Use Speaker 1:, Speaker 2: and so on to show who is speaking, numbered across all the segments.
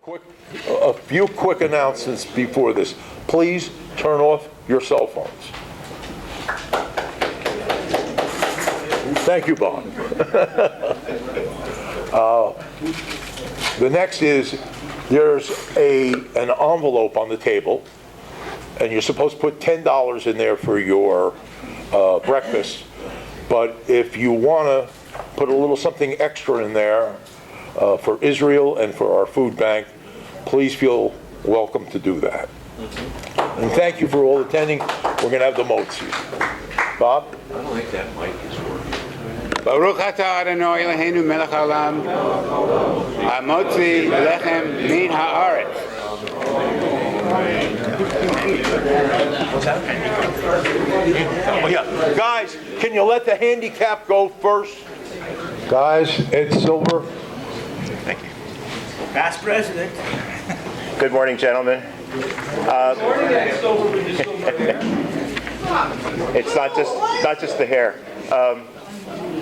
Speaker 1: a few quick announcements before this. Please turn off your cell phones. Thank you, Bob. The next is, there's an envelope on the table, and you're supposed to put $10 in there for your breakfast. But if you want to put a little something extra in there for Israel and for our food bank, please feel welcome to do that. And thank you for all attending. We're going to have the motzi. Bob?
Speaker 2: I don't think that mic is working.
Speaker 3: Baruch atah Adonai Eloheinu melech haolam, hamotzi lechem min haaretz.
Speaker 1: Oh, yeah. Guys, can you let the handicap go first? Guys, Ed Silver.
Speaker 4: Thank you.
Speaker 5: Past president.
Speaker 4: Good morning, gentlemen. It's not just the hair.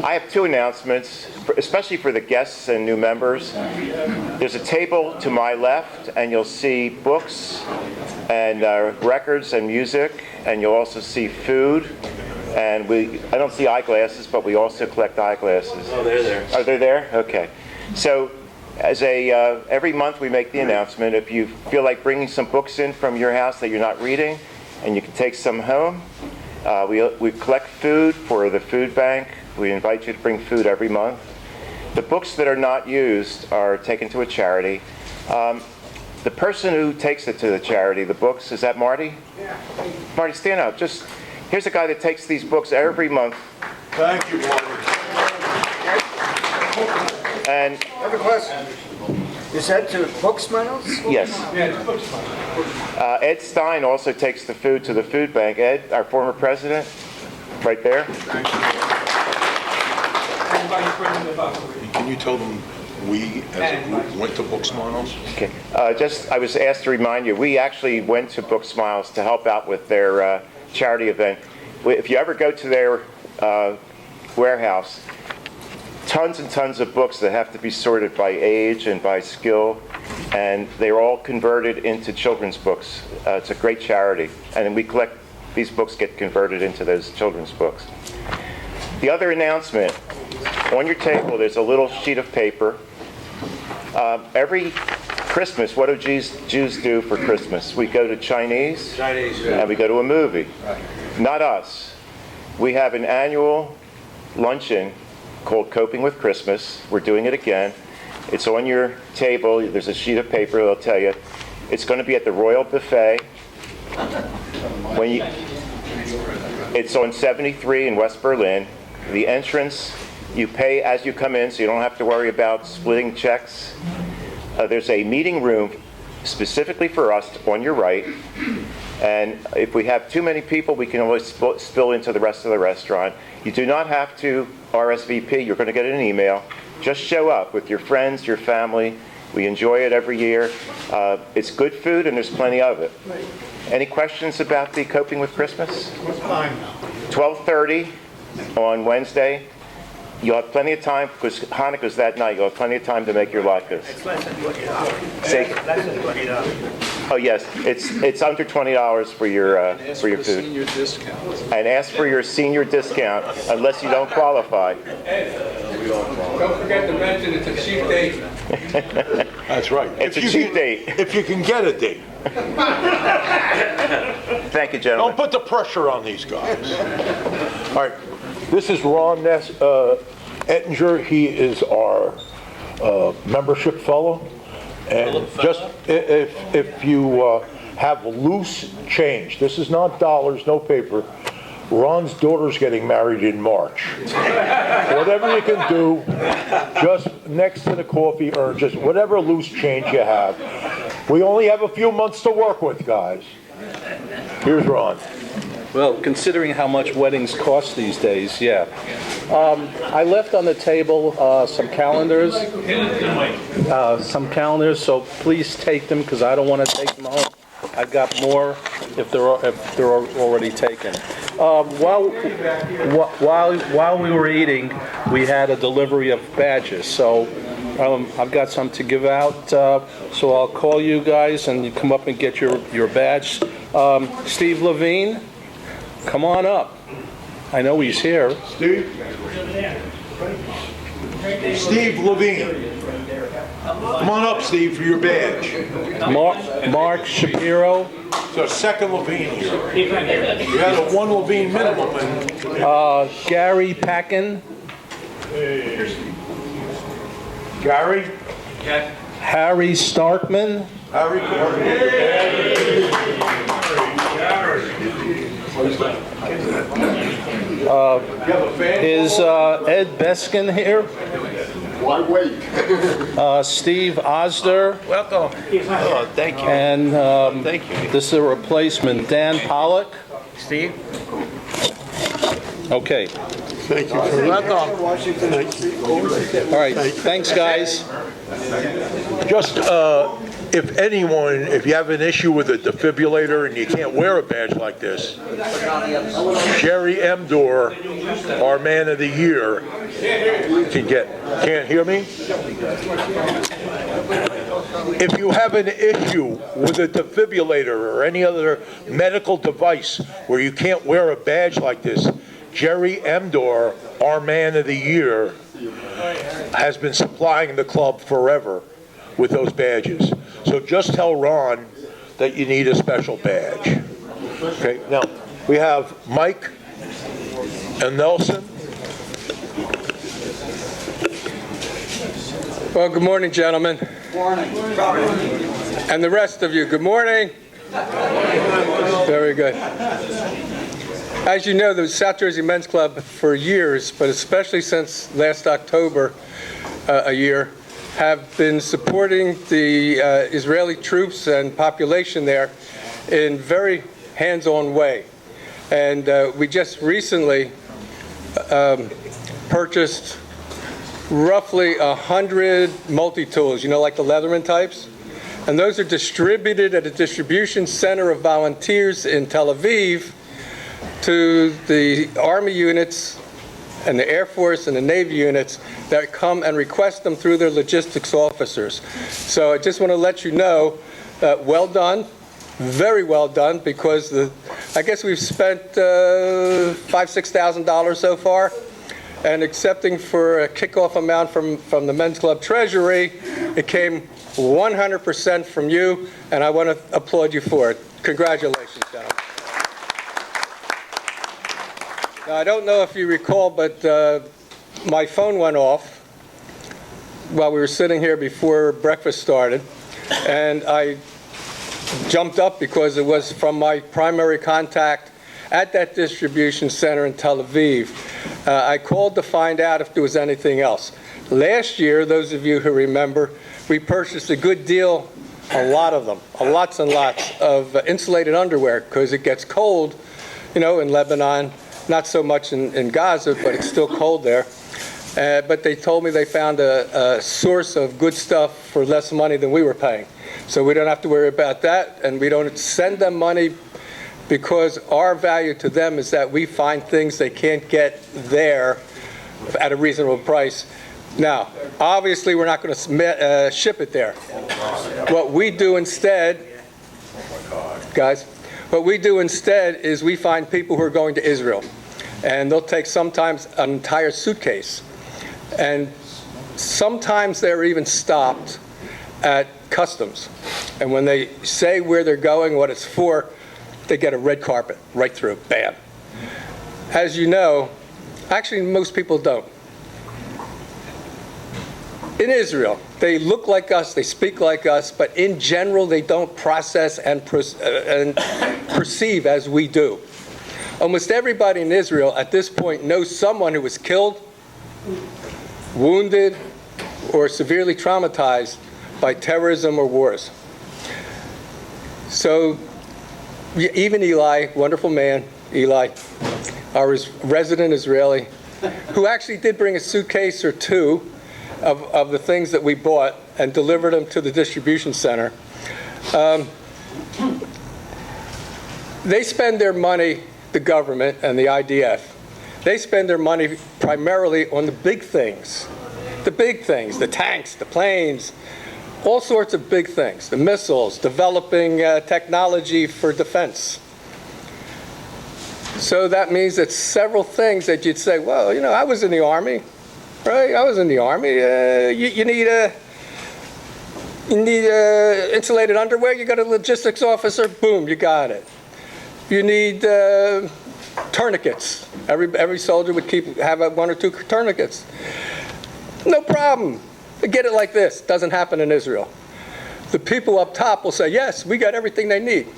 Speaker 4: I have two announcements, especially for the guests and new members. There's a table to my left, and you'll see books and records and music, and you'll also see food. And I don't see eyeglasses, but we also collect eyeglasses.
Speaker 2: Oh, they're there.
Speaker 4: Are they there? Okay. So, every month we make the announcement. If you feel like bringing some books in from your house that you're not reading, and you can take some home, we collect food for the food bank. We invite you to bring food every month. The books that are not used are taken to a charity. The person who takes it to the charity, the books, is that Marty?
Speaker 5: Yeah.
Speaker 4: Marty, stand up. Here's a guy that takes these books every month.
Speaker 1: Thank you, Marty.
Speaker 4: And
Speaker 5: I have a question. Is that to Book Smiles?
Speaker 4: yes.
Speaker 5: Yeah, it's Book Smiles.
Speaker 4: Ed Stein also takes the food to the food bank. Ed, our former president, right there.
Speaker 1: Can you tell them we, as a group, went to Book Smiles?
Speaker 4: Okay. I was asked to remind you, we actually went to Book Smiles to help out with their charity event. If you ever go to their warehouse, tons and tons of books that have to be sorted by age and by skill, and they're all converted into children's books. It's a great charity, and we collect these books, get converted into those children's books. The other announcement, on your table there's a little sheet of paper. Every Christmas, what do Jews do for Christmas? We go to Chinese, and we go to a movie. Not us. We have an annual luncheon called Coping with Christmas. We're doing it again. It's on your table. There's a sheet of paper that'll tell you. It's going to be at the Royal Buffet. It's on 73 in West Berlin. The entrance, you pay as you come in, so you don't have to worry about splitting checks. There's a meeting room specifically for us on your right. And if we have too many people, we can always spill into the rest of the restaurant. You do not have to RSVP. You're going to get an email. Just show up with your friends, your family. We enjoy it every year. It's good food, and there's plenty of it. Any questions about the Coping with Christmas?
Speaker 5: What time now?
Speaker 4: 12:30 on Wednesday. You'll have plenty of time, because Hanukkah's that night. You'll have plenty of time to make your latkes.
Speaker 5: It's less than $20.
Speaker 4: Say,
Speaker 5: Less than $20.
Speaker 4: oh yes, it's under $20 for your food.
Speaker 2: Senior discount.
Speaker 4: And ask for your senior discount unless you don't qualify.
Speaker 3: Don't forget to mention it's a cheap date.
Speaker 1: That's right.
Speaker 4: It's a cheap date.
Speaker 1: If you can get a date.
Speaker 4: Thank you, gentlemen.
Speaker 1: Don't put the pressure on these guys. All right. This is Ron Ettinger. He is our membership fellow. And just if you have loose change, this is not dollars, no paper. Ron's daughter's getting married in March. Whatever you can do, just next to the coffee, or just whatever loose change you have. We only have a few months to work with, guys. Here's Ron.
Speaker 6: Well, considering how much weddings cost these days, yeah. I left on the table some calendars, so please take them, because I don't want to take them home. I got more if they're already taken. While we were eating, we had a delivery of badges. So I've got some to give out, so I'll call you guys and you come up and get your badge. Steve Levine, come on up. I know he's here.
Speaker 1: Steve Levine. Come on up, Steve, for your badge.
Speaker 6: Mark Shapiro.
Speaker 1: So second Levine here. You had a one Levine minimum.
Speaker 6: Gary Packin.
Speaker 1: Gary?
Speaker 6: Harry Starkman.
Speaker 1: Harry?
Speaker 6: Is Ed Beskin here?
Speaker 5: Why wait?
Speaker 6: Steve Osder.
Speaker 2: Welcome. Oh, thank you.
Speaker 6: And
Speaker 2: Thank you.
Speaker 6: this is a replacement, Dan Pollock.
Speaker 2: Steve?
Speaker 6: Okay.
Speaker 1: Thank you.
Speaker 2: Welcome.
Speaker 6: All right. Thanks, guys.
Speaker 1: Just, if anyone, if you have an issue with a defibrillator and you can't wear a badge like this, Jerry Emdor, our man of the year, can get. Can't hear me? If you have an issue with a defibrillator or any other medical device where you can't wear a badge like this, Jerry Emdor, our man of the year, has been supplying the club forever with those badges. So just tell Ron that you need a special badge. Okay, now we have Mike and Nelson.
Speaker 3: Well, good morning, gentlemen.
Speaker 5: Morning.
Speaker 3: And the rest of you, good morning. Very good. As you know, the South Jersey Men's Club for years, but especially since last October, a year, have been supporting the Israeli troops and population there in very hands-on way. And we just recently purchased roughly 100 multi-tools, you know, like the Leatherman types. And those are distributed at a distribution center of volunteers in Tel Aviv to the Army units and the Air Force and the Navy units that come and request them through their logistics officers. So I just want to let you know, well done, very well done, because I guess we've spent $5,000, $6,000 so far, and accepting for a kickoff amount from the Men's Club Treasury, it came 100% from you, and I want to applaud you for it. Congratulations, gentlemen. Now, I don't know if you recall, but my phone went off while we were sitting here before breakfast started, and I jumped up because it was from my primary contact at that distribution center in Tel Aviv. I called to find out if there was anything else. Last year, those of you who remember, we purchased a good deal, a lot of them, lots and lots of insulated underwear, because it gets cold, you know, in Lebanon. Not so much in Gaza, but it's still cold there. But they told me they found a source of good stuff for less money than we were paying. So we don't have to worry about that, and we don't send them money because our value to them is that we find things they can't get there at a reasonable price. Now, obviously, we're not going to ship it there. What we do instead, guys, what we do instead is we find people who are going to Israel, and they'll take sometimes an entire suitcase, and sometimes they're even stopped at customs, and when they say where they're going, what it's for, they get a red carpet right through, bam. As you know, actually most people don't. In Israel, they look like us, they speak like us, but in general, they don't process and perceive as we do. Almost everybody in Israel at this point knows someone who was killed, wounded, or severely traumatized by terrorism or wars. So even Eli, wonderful man, Eli, our resident Israeli, who actually did bring a suitcase or two of the things that we bought and delivered them to the distribution center. They spend their money, the government and the IDF, they spend their money primarily on the big things, The big things, the tanks, the planes, all sorts of big things, the missiles, developing technology for defense. So that means that several things that you'd say, well, you know, I was in the Army, right? I was in the Army. You need insulated underwear, you got a logistics officer, boom, you got it. You need tourniquets. Every soldier would have one or two tourniquets. No problem. Get it like this. Doesn't happen in Israel. The people up top will say, yes, we got everything they need.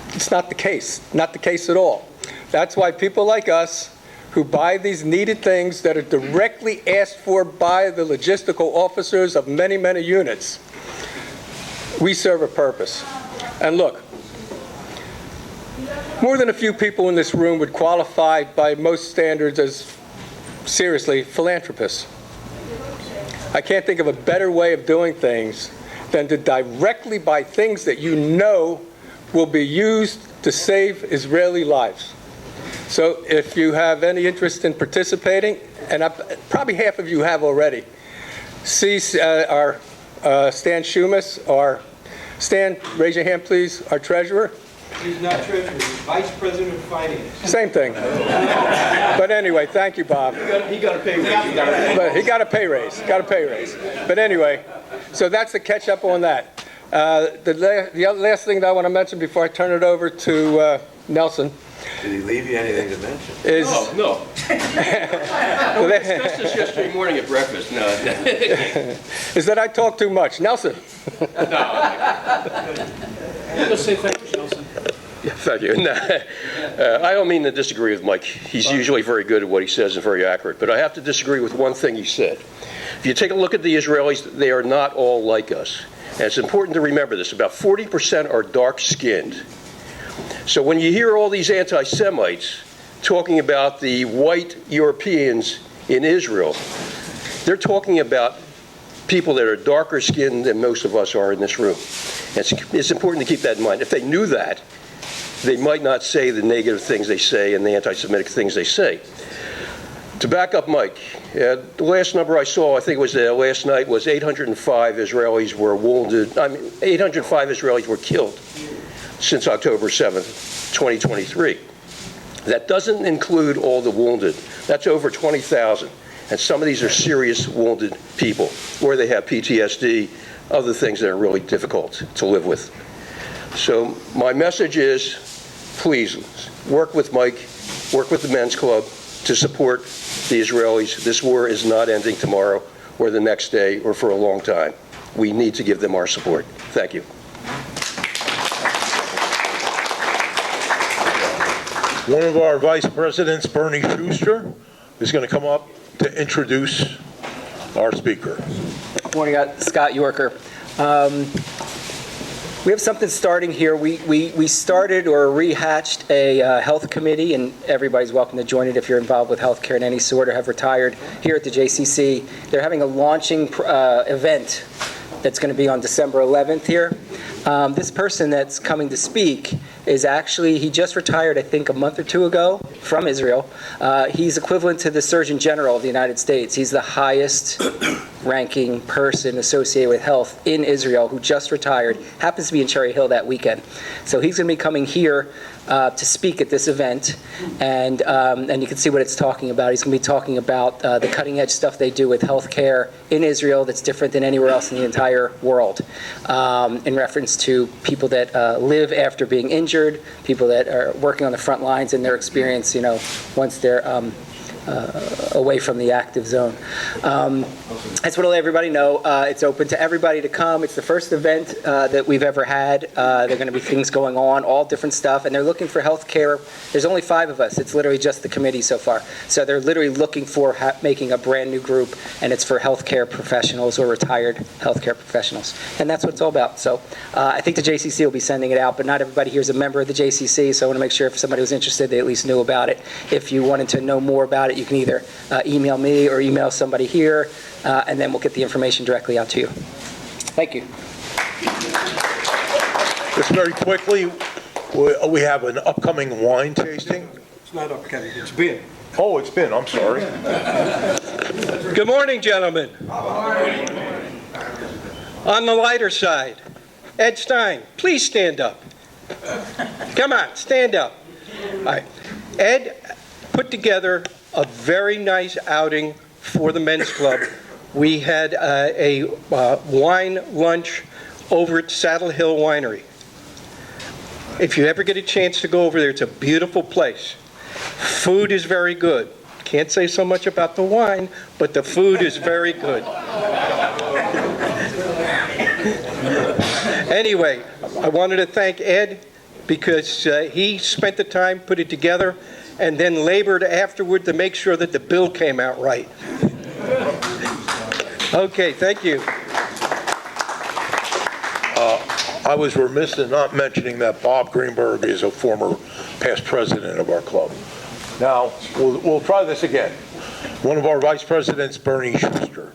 Speaker 3: It's not the case. Not the case at all. That's why people like us who buy these needed things that are directly asked for by the logistical officers of many, many units, we serve a purpose. And look, more than a few people in this room would qualify by most standards as, seriously, philanthropists. I can't think of a better way of doing things than to directly buy things that you know will be used to save Israeli lives. So if you have any interest in participating, and probably half of you have already, see our Stan Schumas, Stan, raise your hand please, our treasurer.
Speaker 7: He's not treasurer, he's vice president of finance.
Speaker 3: Same thing. But anyway, thank you, Bob.
Speaker 7: He got a pay raise.
Speaker 3: But he got a pay raise. Got a pay raise. But anyway, so that's the catch up on that. The last thing that I want to mention before I turn it over to Nelson.
Speaker 2: Did he leave you anything to mention?
Speaker 3: Is
Speaker 8: No. We discussed this yesterday morning at breakfast. No.
Speaker 3: is that I talk too much. Nelson.
Speaker 7: Let's say thank you, Nelson.
Speaker 8: Thank you. I don't mean to disagree with Mike. He's usually very good at what he says and very accurate. But I have to disagree with one thing he said. If you take a look at the Israelis, they are not all like us. And it's important to remember this. About 40% are dark-skinned. So when you hear all these anti-Semites talking about the white Europeans in Israel, they're talking about people that are darker skinned than most of us are in this room. It's important to keep that in mind. If they knew that, they might not say the negative things they say and the anti-Semitic things they say. To back up Mike, the last number I saw, I think it was last night, was 805 Israelis were wounded. 805 Israelis were killed since October 7th, 2023. That doesn't include all the wounded. That's over 20,000. And some of these are serious wounded people, or they have PTSD, other things that are really difficult to live with. So my message is, please work with Mike, work with the Men's Club to support the Israelis. This war is not ending tomorrow or the next day or for a long time. We need to give them our support. Thank you.
Speaker 1: One of our vice presidents, Bernie Schuster, is going to come up to introduce our speaker.
Speaker 9: Good morning, Scott Yorker. We have something starting here. We started or rehatched a health committee, and everybody's welcome to join it if you're involved with healthcare in any sort or have retired here at the JCC. They're having a launching event that's going to be on December 11th here. This person that's coming to speak is actually, he just retired, I think, a month or two ago from Israel. He's equivalent to the Surgeon General of the United States. He's the highest ranking person associated with health in Israel who just retired, happens to be in Cherry Hill that weekend. So he's going to be coming here to speak at this event, and you can see what it's talking about. He's going to be talking about the cutting edge stuff they do with healthcare in Israel that's different than anywhere else in the entire world, in reference to people that live after being injured, people that are working on the front lines in their experience, you know, once they're away from the active zone. I just want to let everybody know it's open to everybody to come. It's the first event that we've ever had. There are going to be things going on, all different stuff, and they're looking for health care. There's only 5 of us. It's literally just the committee so far. So they're literally looking for making a brand new group, and it's for healthcare professionals or retired healthcare professionals. And that's what it's all about. So I think the JCC will be sending it out, but not everybody here is a member of the JCC, so I want to make sure if somebody was interested, they at least knew about it. If you wanted to know more about it, you can either email me or email somebody here, and then we'll get the information directly out to you. Thank you.
Speaker 1: Just very quickly, we have an upcoming wine tasting.
Speaker 7: It's not upcoming, it's been.
Speaker 1: Oh, it's been, I'm sorry.
Speaker 7: Good morning, gentlemen. On the lighter side, Ed Stein, please stand up. Come on, stand up. All right. Ed put together a very nice outing for the men's club. We had a wine lunch over at Saddle Hill Winery. If you ever get a chance to go over there, it's a beautiful place. Food is very good. Can't say so much about the wine, but the food is very good. Anyway, I wanted to thank Ed because he spent the time, put it together, and then labored afterward to make sure that the bill came out right. Okay, thank you.
Speaker 1: I was remiss in not mentioning that Bob Greenberg is a former past president of our club. Now, we'll try this again. One of our vice presidents, Bernie Schuster.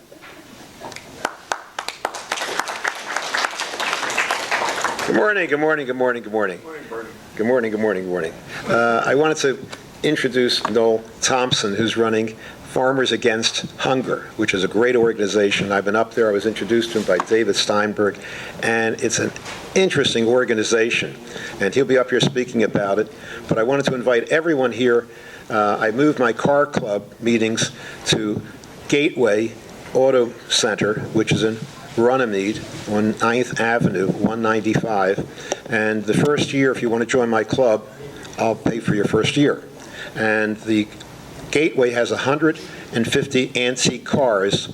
Speaker 10: Good morning, good morning, good morning, good morning. Good morning, Bernie. Good morning, good morning, good morning. I wanted to introduce Newell Thompson, who's running Farmers Against Hunger, which is a great organization. I've been up there. I was introduced to him by David Steinberg, and it's an interesting organization, and he'll be up here speaking about it. But I wanted to invite everyone here. I moved my car club meetings to Gateway Auto Center, which is in Runnymede on 9th Avenue, 195. And the first year, if you want to join my club, I'll pay for your first year. And the Gateway has 150 antique cars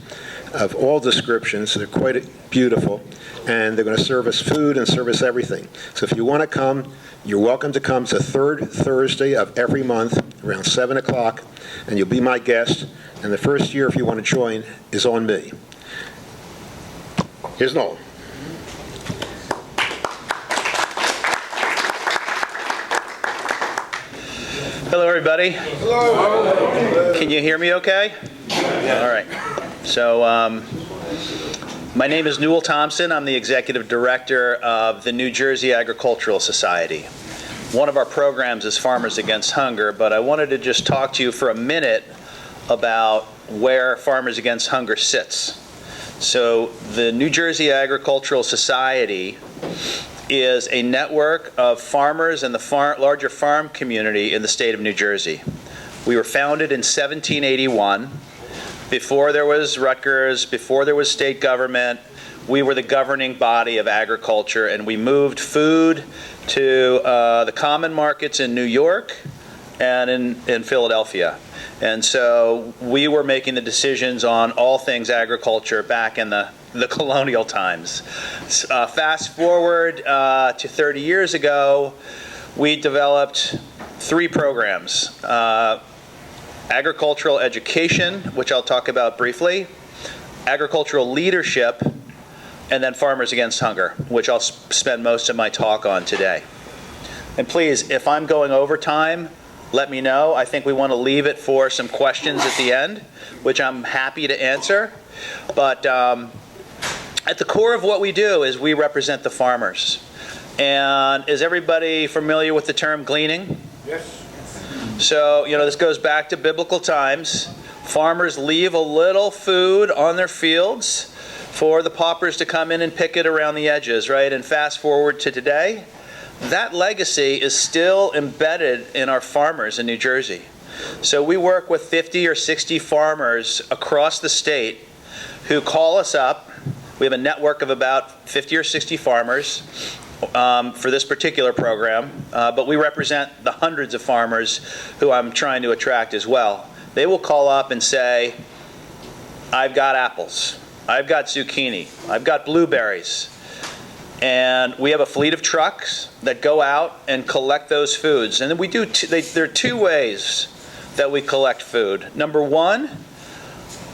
Speaker 10: of all descriptions. They're quite beautiful, and they're going to serve us food and service everything. So if you want to come, you're welcome to come. It's the third Thursday of every month around 7 o'clock, and you'll be my guest. And the first year, if you want to join, is on me. Here's Noel.
Speaker 11: Hello, everybody. Hello. Can you hear me okay? Yeah. All right. So, my name is Newell Thompson. I'm the executive director of the New Jersey Agricultural Society. One of our programs is Farmers Against Hunger, but I wanted to just talk to you for a minute about where Farmers Against Hunger sits. So, the New Jersey Agricultural Society is a network of farmers and the larger farm community in the state of New Jersey. We were founded in 1781. Before there was Rutgers, before there was state government, we were the governing body of agriculture, and we moved food to the common markets in New York and in Philadelphia. And so we were making the decisions on all things agriculture back in the colonial times. Fast forward to 30 years ago, we developed 3 programs. Agricultural education, which I'll talk about briefly, agricultural leadership, and then Farmers Against Hunger, which I'll spend most of my talk on today. And please, if I'm going over time, let me know. I think we want to leave it for some questions at the end, which I'm happy to answer. But at the core of what we do is we represent the farmers. And is everybody familiar with the term gleaning?
Speaker 1: Yes.
Speaker 11: So, this goes back to biblical times. Farmers leave a little food on their fields for the paupers to come in and pick it around the edges, right? And fast forward to today, that legacy is still embedded in our farmers in New Jersey. So we work with 50 or 60 farmers across the state who call us up. We have a network of about 50 or 60 farmers for this particular program, but we represent the hundreds of farmers who I'm trying to attract as well. They will call up and say, I've got apples, I've got zucchini, I've got blueberries. And we have a fleet of trucks that go out and collect those foods. And then we do. There are 2 ways that we collect food. Number one,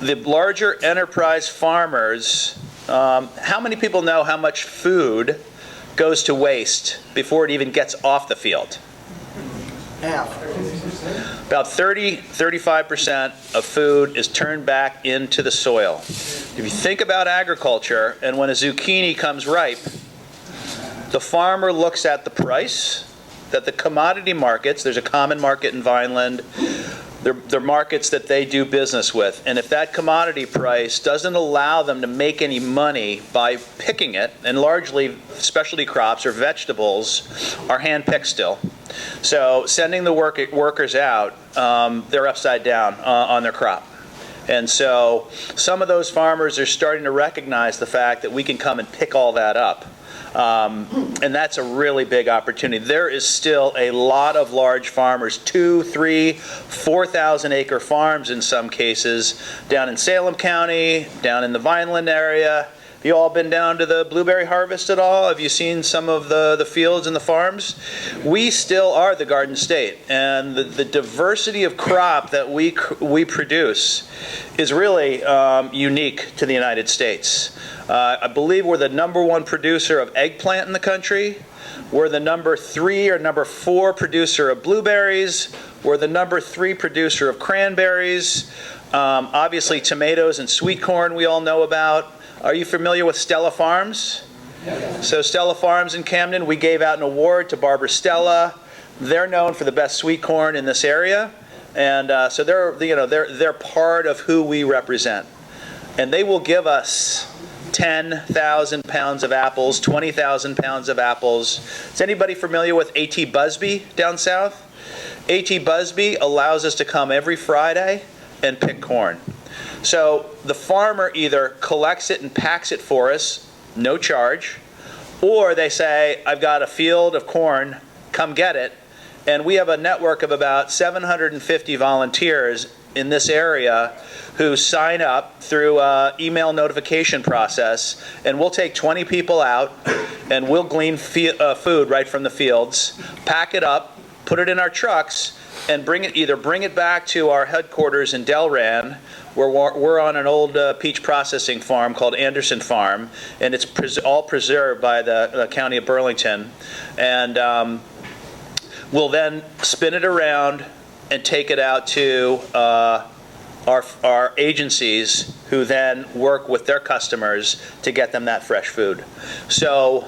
Speaker 11: the larger enterprise farmers. How many people know how much food goes to waste before it even gets off the field?
Speaker 5: Half.
Speaker 11: About 35% of food is turned back into the soil. If you think about agriculture, and when a zucchini comes ripe, the farmer looks at the price that the commodity markets, there's a common market in Vineland, They're markets that they do business with. And if that commodity price doesn't allow them to make any money by picking it, and largely specialty crops or vegetables are hand-picked still. So sending the workers out, they're upside down on their crop. And so some of those farmers are starting to recognize the fact that we can come and pick all that up. And that's a really big opportunity. There is still a lot of large farmers, 2, 3, 4,000 acre farms in some cases, down in Salem County, down in the Vineland area. Have you all been down to the blueberry harvest at all? Have you seen some of the fields and the farms? We still are the Garden State, and the diversity of crop that we produce is really unique to the United States. I believe we're the #1 producer of eggplant in the country. We're the #3 or #4 producer of blueberries. We're the #3 producer of cranberries. Obviously, tomatoes and sweet corn we all know about. Are you familiar with Stella Farms? So Stella Farms in Camden, we gave out an award to Barbara Stella. They're known for the best sweet corn in this area, and so they're part of who we represent, and they will give us 10,000 pounds of apples, 20,000 pounds of apples. Is anybody familiar with A.T. Busby down south? A.T. Busby allows us to come every Friday and pick corn. So the farmer either collects it and packs it for us, no charge, or they say, I've got a field of corn, come get it. And we have a network of about 750 volunteers in this area who sign up through an email notification process, and we'll take 20 people out, and we'll glean food right from the fields, pack it up, put it in our trucks, and bring it back to our headquarters in Delran. We're on an old peach processing farm called Anderson Farm, and it's all preserved by the County of Burlington. And we'll then spin it around and take it out to our agencies, who then work with their customers to get them that fresh food. So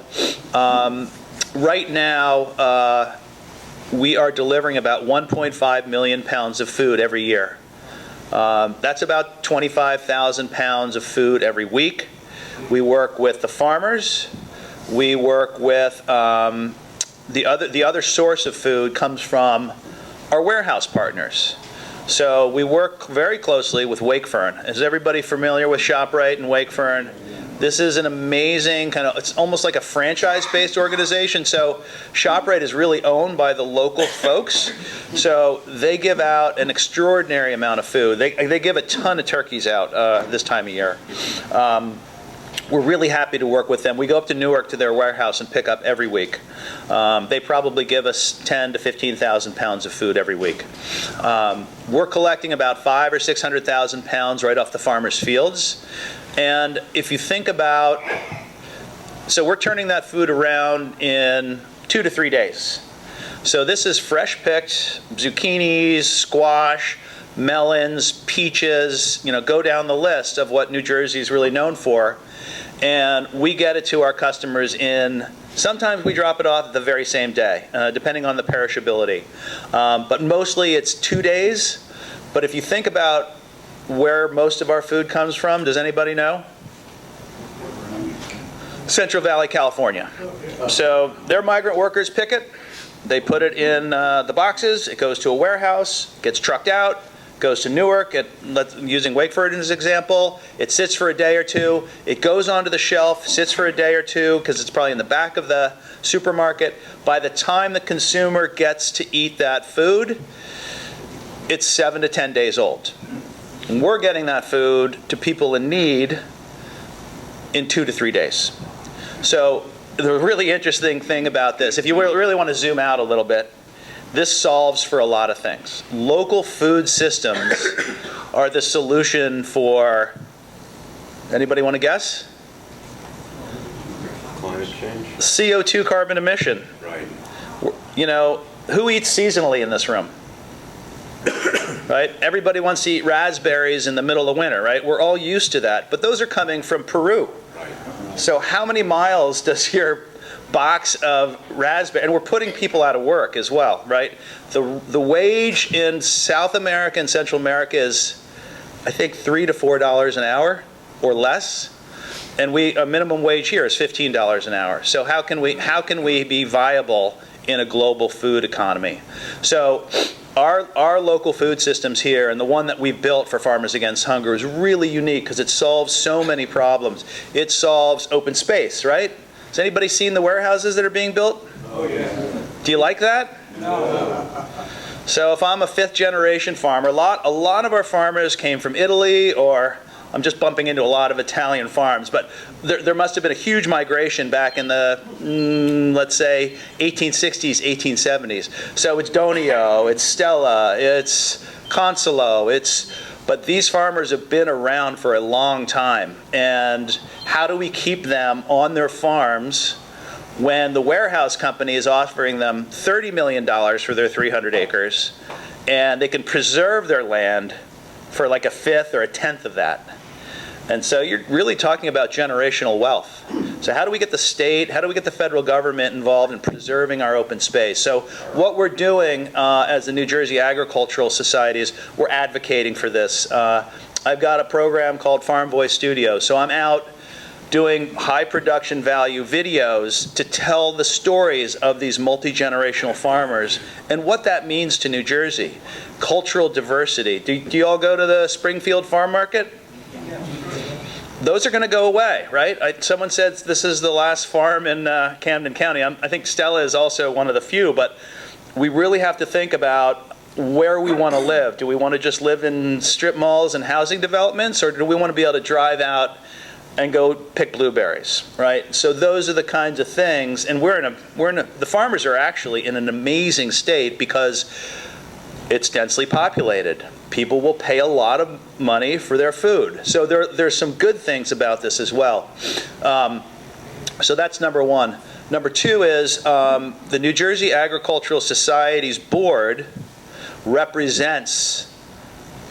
Speaker 11: right now, we are delivering about 1.5 million pounds of food every year. That's about 25,000 pounds of food every week. We work with the farmers. We work with the other source of food comes from our warehouse partners. So we work very closely with Wakefern. Is everybody familiar with ShopRite and Wakefern? This is an amazing it's almost like a franchise-based organization. So ShopRite is really owned by the local folks. So they give out an extraordinary amount of food. They give a ton of turkeys out this time of year. We're really happy to work with them. We go up to Newark to their warehouse and pick up every week. They probably give us 10 to 15,000 pounds of food every week. We're collecting about 500,000 or 600,000 pounds right off the farmers' fields. And if you think about, so we're turning that food around in 2 to 3 days. So this is fresh picked zucchinis, squash, melons, peaches, go down the list of what New Jersey is really known for. And we get it to our customers sometimes we drop it off the very same day, depending on the perishability. But mostly it's 2 days. But if you think about where most of our food comes from, does anybody know? Central Valley, California. So their migrant workers pick it. They put it in the boxes. It goes to a warehouse, gets trucked out, goes to Newark, using Wakeford as an example. It sits for a day or two. It goes onto the shelf, sits for a day or two, because it's probably in the back of the supermarket. By the time the consumer gets to eat that food, it's 7 to 10 days old. And we're getting that food to people in need in 2 to 3 days. So the really interesting thing about this, if you really want to zoom out a little bit, this solves for a lot of things. Local food systems are the solution for, anybody want to guess?
Speaker 2: Climate change.
Speaker 11: CO2 carbon emission.
Speaker 2: Right.
Speaker 11: Who eats seasonally in this room? Right? Everybody wants to eat raspberries in the middle of winter, right? We're all used to that. But those are coming from Peru.
Speaker 2: Right.
Speaker 11: So how many miles does your box of raspberry, and we're putting people out of work as well, right? The wage in South America and Central America is, I think, $3 to $4 an hour or less, and a minimum wage here is $15 an hour. So how can we be viable in a global food economy? So our local food systems here, and the one that we've built for Farmers Against Hunger, is really unique because it solves so many problems. It solves open space, right? Has anybody seen the warehouses that are being built? Oh, yeah. Do you like that? No. So if I'm a fifth-generation farmer, a lot of our farmers came from Italy, or I'm just bumping into a lot of Italian farms, but there must have been a huge migration back in the, let's say, 1860s, 1870s. So it's Donio, it's Stella, it's Consolo, but these farmers have been around for a long time. And how do we keep them on their farms when the warehouse company is offering them $30 million for their 300 acres, and they can preserve their land for like a fifth or a tenth of that? And so you're really talking about generational wealth. So how do we get the state, how do we get the federal government involved in preserving our open space? So what we're doing as the New Jersey Agricultural Society is we're advocating for this. I've got a program called Farm Voice Studio. So I'm out doing high production value videos to tell the stories of these multi-generational farmers and what that means to New Jersey. Cultural diversity. Do you all go to the Springfield Farm Market? Those are going to go away, right? Someone said this is the last farm in Camden County. I think Stella is also one of the few, but we really have to think about where we want to live. Do we want to just live in strip malls and housing developments, or do we want to be able to drive out and go pick blueberries, right? So those are the kinds of things, and the farmers are actually in an amazing state because it's densely populated. People will pay a lot of money for their food. So there's some good things about this as well. So that's number one. Number two is the New Jersey Agricultural Society's board represents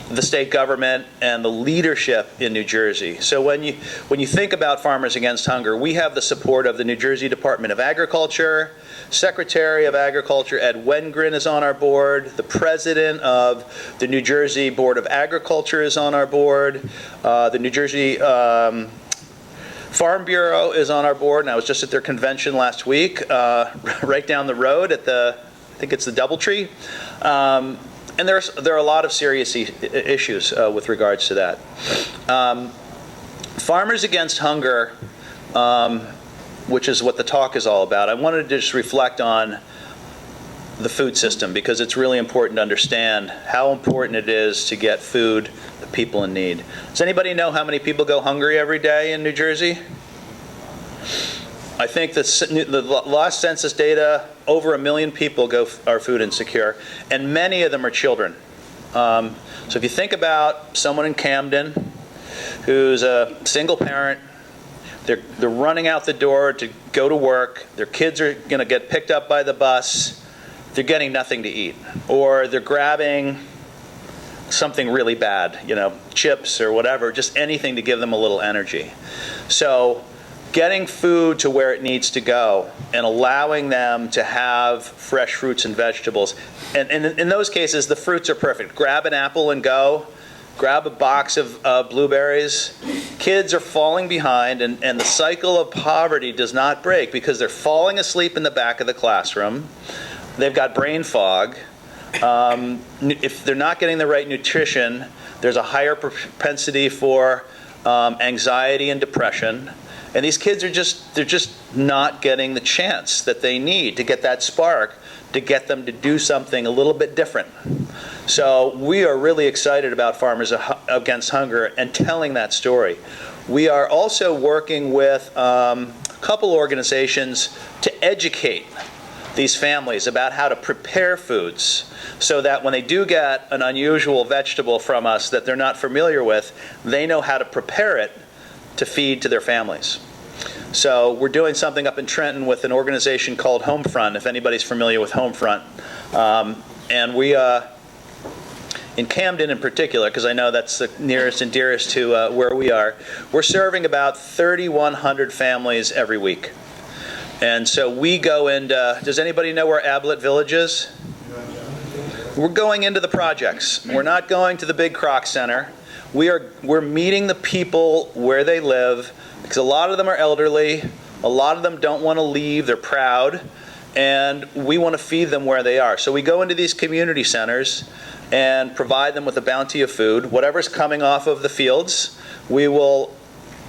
Speaker 11: the state government and the leadership in New Jersey. So when you think about Farmers Against Hunger, we have the support of the New Jersey Department of Agriculture. Secretary of Agriculture Ed Wengren is on our board. The president of the New Jersey Board of Agriculture is on our board. The New Jersey Farm Bureau is on our board, and I was just at their convention last week, right down the road at I think it's the Doubletree. And there are a lot of serious issues with regards to that. Farmers Against Hunger, which is what the talk is all about, I wanted to just reflect on the food system because it's really important to understand how important it is to get food to people in need. Does anybody know how many people go hungry every day in New Jersey? I think the last census data, over 1 million people are food insecure, and many of them are children. So if you think about someone in Camden who's a single parent, they're running out the door to go to work, their kids are going to get picked up by the bus, they're getting nothing to eat, or they're grabbing something really bad, chips or whatever, just anything to give them a little energy. So getting food to where it needs to go and allowing them to have fresh fruits and vegetables. And in those cases, the fruits are perfect. Grab an apple and go. Grab a box of blueberries. Kids are falling behind, and the cycle of poverty does not break because they're falling asleep in the back of the classroom. They've got brain fog. If they're not getting the right nutrition, there's a higher propensity for anxiety and depression. And these kids they're just not getting the chance that they need to get that spark to get them to do something a little bit different. So we are really excited about Farmers Against Hunger and telling that story. We are also working with a couple organizations to educate these families about how to prepare foods so that when they do get an unusual vegetable from us that they're not familiar with, they know how to prepare it to feed to their families. So we're doing something up in Trenton with an organization called Homefront, if anybody's familiar with Homefront. And we, in Camden in particular, because I know that's the nearest and dearest to where we are, we're serving about 3,100 families every week. And so we go into, does anybody know where Ablett Village is? We're going into the projects. We're not going to the big Croc Center. We're meeting the people where they live, because a lot of them are elderly, a lot of them don't want to leave, they're proud, and we want to feed them where they are. So we go into these community centers and provide them with a bounty of food. Whatever's coming off of the fields, we will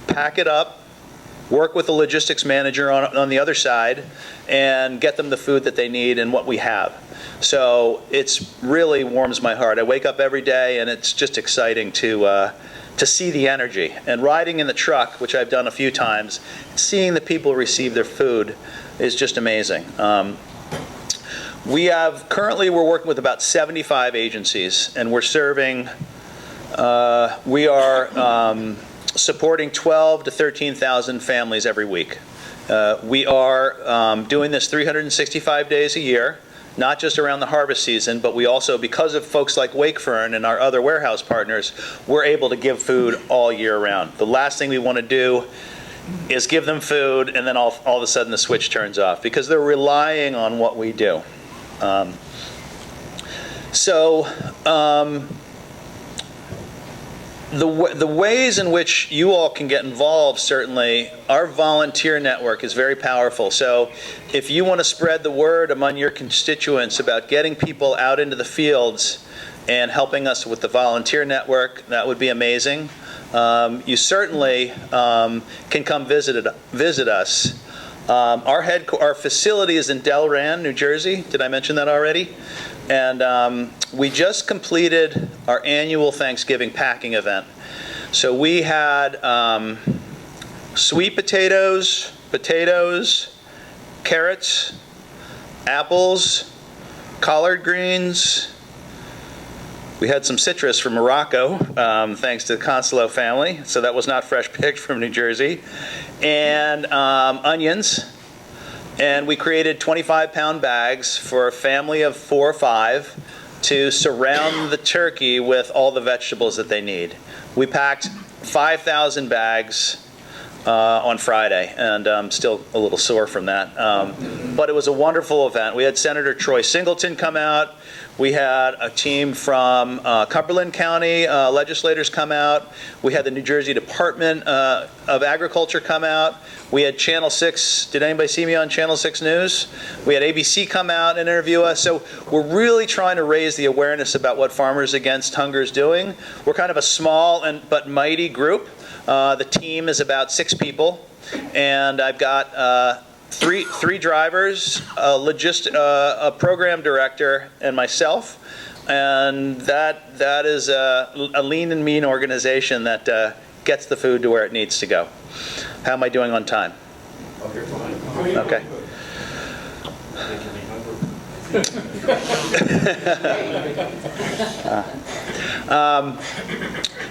Speaker 11: pack it up, work with the logistics manager on the other side, and get them the food that they need and what we have. So it's really warms my heart. I wake up every day and it's just exciting to see the energy. And riding in the truck, which I've done a few times, seeing the people receive their food is just amazing. Currently we're working with about 75 agencies, and we're serving, we are supporting 12 to 13,000 families every week. We are doing this 365 days a year, not just around the harvest season, but we also, because of folks like Wakefern and our other warehouse partners, we're able to give food all year round. The last thing we want to do is give them food and then all of a sudden the switch turns off, because they're relying on what we do. The ways in which you all can get involved, certainly, our volunteer network is very powerful. So if you want to spread the word among your constituents about getting people out into the fields and helping us with the volunteer network, that would be amazing. You certainly can come visit us. Our facility is in Delran, New Jersey. Did I mention that already? And we just completed our annual Thanksgiving packing event. So we had sweet potatoes, carrots, apples, collard greens. We had some citrus from Morocco, thanks to the Consolo family. So that was not fresh picked from New Jersey. And onions. And we created 25-pound bags for a family of 4 or 5 to surround the turkey with all the vegetables that they need. We packed 5,000 bags on Friday, and I'm still a little sore from that. But it was a wonderful event. We had Senator Troy Singleton come out. We had a team from Cumberland County legislators come out. We had the New Jersey Department of Agriculture come out. We had Channel 6. Did anybody see me on Channel 6 News? We had ABC come out and interview us. So we're really trying to raise the awareness about what Farmers Against Hunger is doing. We're kind of a small but mighty group. The team is about 6 people, and I've got three drivers, a program director, and myself. And that is a lean and mean organization that gets the food to where it needs to go. How am I doing on time? Okay.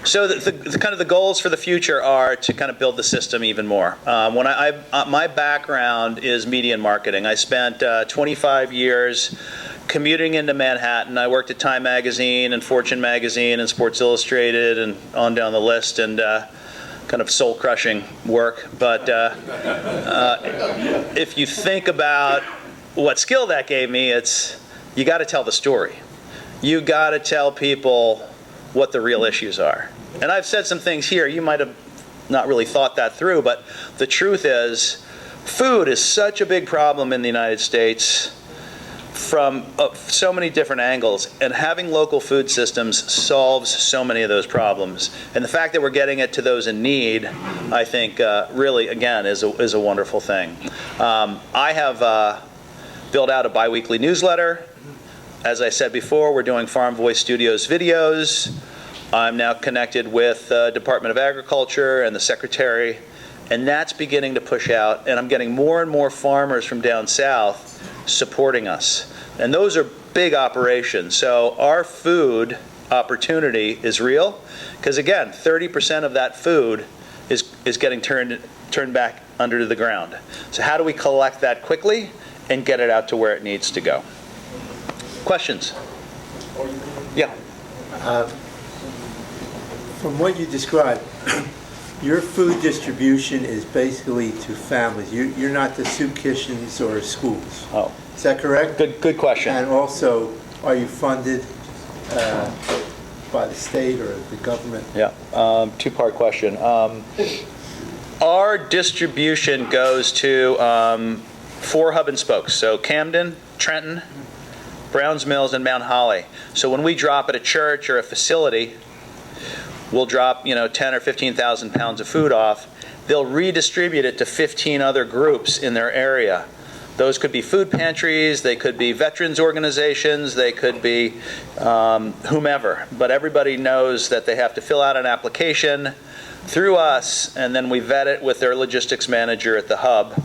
Speaker 11: So the kind of the goals for the future are to kind of build the system even more. My background is media and marketing. I spent 25 years commuting into Manhattan. I worked at Time Magazine and Fortune Magazine and Sports Illustrated and on down the list, and kind of soul-crushing work. But if you think about what skill that gave me, it's you got to tell the story. You got to tell people what the real issues are. And I've said some things here, you might have not really thought that through, but the truth is, food is such a big problem in the United States from so many different angles, and having local food systems solves so many of those problems. And the fact that we're getting it to those in need, I think, really, again, is a wonderful thing. I have built out a biweekly newsletter. As I said before, we're doing Farm Voice Studios videos. I'm now connected with the Department of Agriculture and the Secretary, and that's beginning to push out, and I'm getting more and more farmers from down south supporting us. And those are big operations. So our food opportunity is real, because again, 30% of that food is getting turned back under the ground. So how do we collect that quickly and get it out to where it needs to go? Questions? Yeah.
Speaker 5: From what you described,
Speaker 12: Your food distribution is basically to families. You're not the soup kitchens or schools.
Speaker 11: Oh,
Speaker 12: Is that correct?
Speaker 11: good question.
Speaker 12: And also, are you funded by the state or the government?
Speaker 11: Yeah, two-part question. Our distribution goes to 4 hub and spokes, so Camden, Trenton, Browns Mills, and Mount Holly. So when we drop at a church or a facility, we'll drop 10 or 15,000 pounds of food off. They'll redistribute it to 15 other groups in their area. Those could be food pantries, they could be veterans organizations, they could be whomever. But everybody knows that they have to fill out an application through us, and then we vet it with their logistics manager at the hub,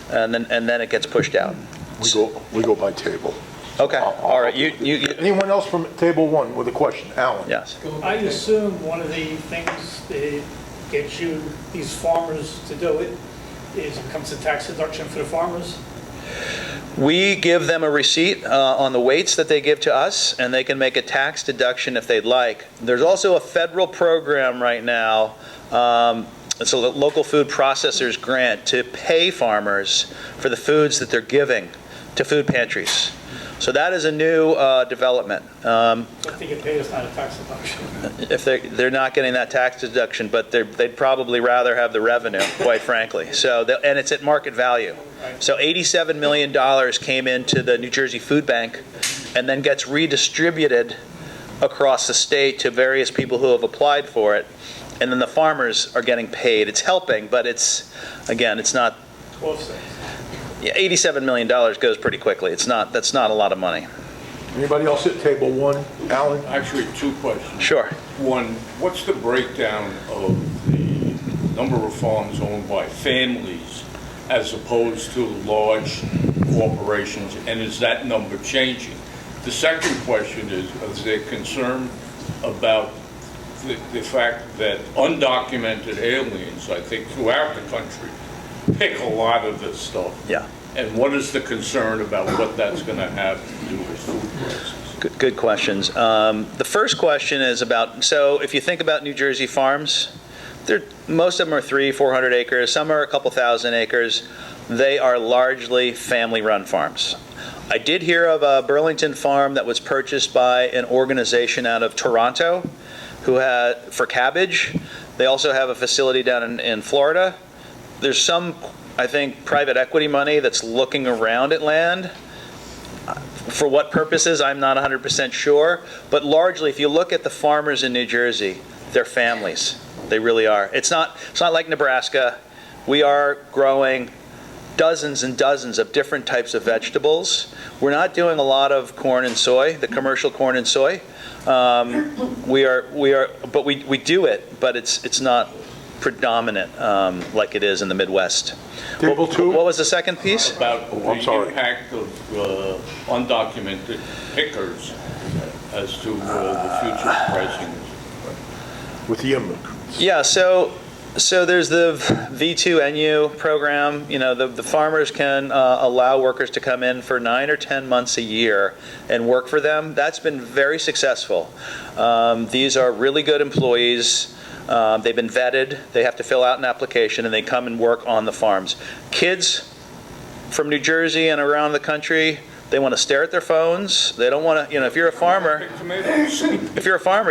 Speaker 11: and then it gets pushed out.
Speaker 1: We go by table.
Speaker 11: Okay, all right. You
Speaker 1: Anyone else from table 1 with a question? Alan?
Speaker 11: Yes.
Speaker 13: I assume one of the things that gets you, these farmers to do it, is it comes to tax deduction for the farmers?
Speaker 11: We give them a receipt on the weights that they give to us, and they can make a tax deduction if they'd like. There's also a federal program right now, it's a local food processors grant to pay farmers for the foods that they're giving to food pantries. So that is a new development.
Speaker 13: If they get paid, it's not a tax deduction.
Speaker 11: If they're not getting that tax deduction, but they'd probably rather have the revenue, quite frankly. So and it's at market value. So $87 million came into the New Jersey Food Bank, and then gets redistributed across the state to various people who have applied for it, and then the farmers are getting paid. It's helping, but it's not.
Speaker 13: 12 cents.
Speaker 11: Yeah, $87 million goes pretty quickly. That's not a lot of money.
Speaker 1: Anybody else at table 1? Alan?
Speaker 14: Actually, 2 questions.
Speaker 11: Sure.
Speaker 14: One, what's the breakdown of the number of farms owned by families as opposed to large corporations, and is that number changing? The second question is there concern about the fact that undocumented aliens, I think, throughout the country, pick a lot of this stuff?
Speaker 11: Yeah.
Speaker 14: And what is the concern about what that's going to have to do with food prices?
Speaker 11: Good questions. The first question is about, so if you think about New Jersey farms, most of them are 300-400 acres. Some are a couple thousand acres. They are largely family-run farms. I did hear of a Burlington farm that was purchased by an organization out of Toronto for cabbage. They also have a facility down in Florida. There's some, I think, private equity money that's looking around at land. For what purposes, I'm not 100% sure. But largely, if you look at the farmers in New Jersey, they're families. They really are. It's not like Nebraska. We are growing dozens and dozens of different types of vegetables. We're not doing a lot of corn and soy, the commercial corn and soy. We do it, but it's not predominant like it is in the Midwest.
Speaker 1: Table 2?
Speaker 11: What was the second piece?
Speaker 14: About the impact of undocumented pickers as to the future pricing.
Speaker 1: With the immigrants.
Speaker 11: Yeah, so there's the V2NU program. The farmers can allow workers to come in for 9 or 10 months a year and work for them. That's been very successful. These are really good employees. They've been vetted. They have to fill out an application, and they come and work on the farms. Kids from New Jersey and around the country, they want to stare at their phones. They don't want to, if you're a farmer,